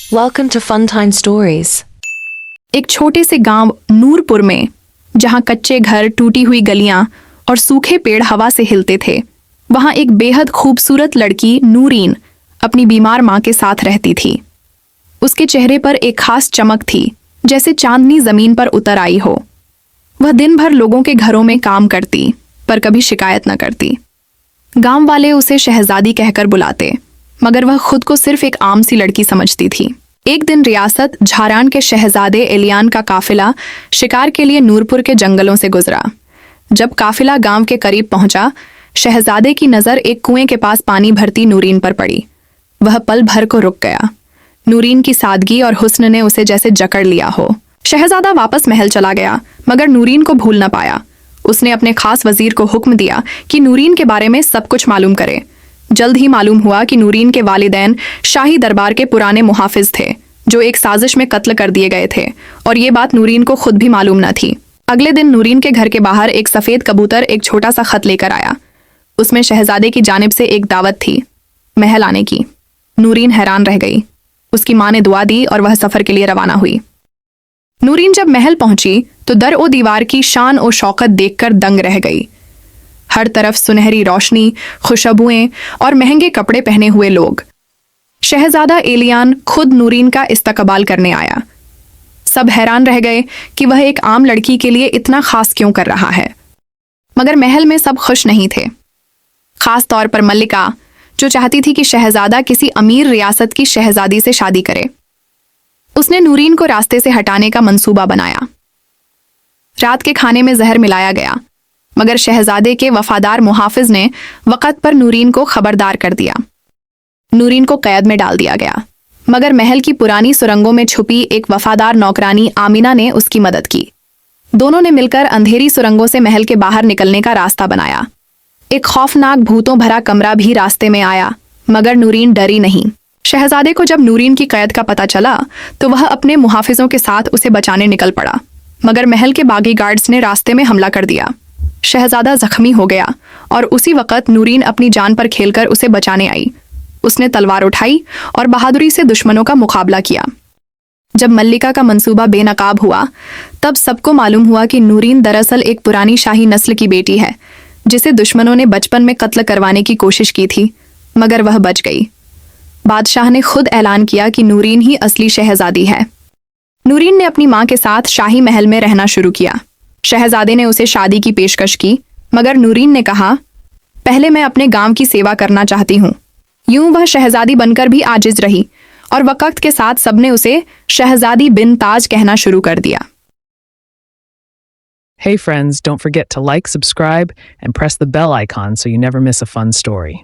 Welcome to Funtime Stories. एक छोटे से गांव नूरपुर में, जहां कच्चे घर, टूटी हुई गलियां और सूखे पेड़ हवा से हिलते थे, वहां एक बेहद खूबसूरत लड़की नूरीन अपनी बीमार मां के साथ रहती थी। उसके चेहरे पर एक खास चमक थी, जैसे चांदनी जमीन पर उतर आई हो। वह दिन भर लोगों के घरों में काम करती, पर कभी शिकायत न करती। गांव वाले उसे शहजादी कहकर बुलाते, मगर वह खुद को सिर्फ एक आम सी लड़की समझती थी। एक दिन रियासत झारान के शहजादे एलियान का काफिला शिकार के लिए नूरपुर के जंगलों से गुजरा। जब काफिला गांव के करीब पहुंचा, शहजादे की नजर एक कुएं के पास पानी भरती नूरीन पर पड़ी। वह पल भर को रुक गया। नूरीन की सादगी और हुस्न ने उसे जैसे जकड़ लिया हो। शहजादा वापस महल चला गया, मगर नूरीन को भूल न पाया। उसने अपने खास वजीर को हुक्म दिया कि नूरीन के बारे में सब कुछ मालूम करे। जल्द ही मालूम हुआ कि नूरीन के वालिदैन शाही दरबार के पुराने मुहाफिज थे, जो एक साजिश में कत्ल कर दिए गए थे, और ये बात नूरीन को खुद भी मालूम न थी। अगले दिन नूरीन के घर के बाहर एक सफेद कबूतर एक छोटा सा खत लेकर आया। उसमें शहजादे की जानिब से एक दावत थी, महल आने की। नूरीन हैरान रह गई। उसकी माँ ने दुआ दी और वह सफर के लिए रवाना हुई। नूरीन जब महल पहुंची तो दर ओ दीवार की शान और शौकत देखकर दंग रह गई। हर तरफ सुनहरी रोशनी, खुशबुएं और महंगे कपड़े पहने हुए लोग। शहजादा एलियान खुद नूरीन का इस्तकबाल करने आया। सब हैरान रह गए कि वह एक आम लड़की के लिए इतना खास क्यों कर रहा है। मगर महल में सब खुश नहीं थे, खास तौर पर मल्लिका, जो चाहती थी कि शहजादा किसी अमीर रियासत की शहजादी से शादी करे। उसने नूरीन को रास्ते से हटाने का मंसूबा बनाया। रात के खाने में जहर मिलाया गया, मगर शहजादे के वफादार मुहाफिज ने वक़्त पर नूरीन को खबरदार कर दिया। नूरीन को कैद में डाल दिया गया, मगर महल की पुरानी सुरंगों में छुपी एक वफादार नौकरानी आमिना ने उसकी मदद की। दोनों ने मिलकर अंधेरी सुरंगों से महल के बाहर निकलने का रास्ता बनाया। एक खौफनाक भूतों भरा कमरा भी रास्ते में आया, मगर नूरीन डरी नहीं। शहजादे को जब नूरीन की कैद का पता चला तो वह अपने मुहाफिजों के साथ उसे बचाने निकल पड़ा, मगर महल के बागी गार्ड्स ने रास्ते में हमला कर दिया। शहजादा जख्मी हो गया और उसी वक्त नूरीन अपनी जान पर खेलकर उसे बचाने आई। उसने तलवार उठाई और बहादुरी से दुश्मनों का मुकाबला किया। जब मल्लिका का मंसूबा बेनकाब हुआ, तब सबको मालूम हुआ कि नूरीन दरअसल एक पुरानी शाही नस्ल की बेटी है, जिसे दुश्मनों ने बचपन में कत्ल करवाने की कोशिश की थी, मगर वह बच गई। बादशाह ने खुद ऐलान किया कि नूरीन ही असली शहजादी है। नूरीन ने अपनी मां के साथ शाही महल में रहना शुरू किया। शहजादे ने उसे शादी की पेशकश की, मगर नूरीन ने कहा, पहले मैं अपने गांव की सेवा करना चाहती हूँ। यूं वह शहजादी बनकर भी आजिज रही, और वक्त के साथ सबने उसे शहजादी बिन ताज कहना शुरू कर दिया। Hey friends, don't forget to like, subscribe, and press the bell icon so you never miss a fun story.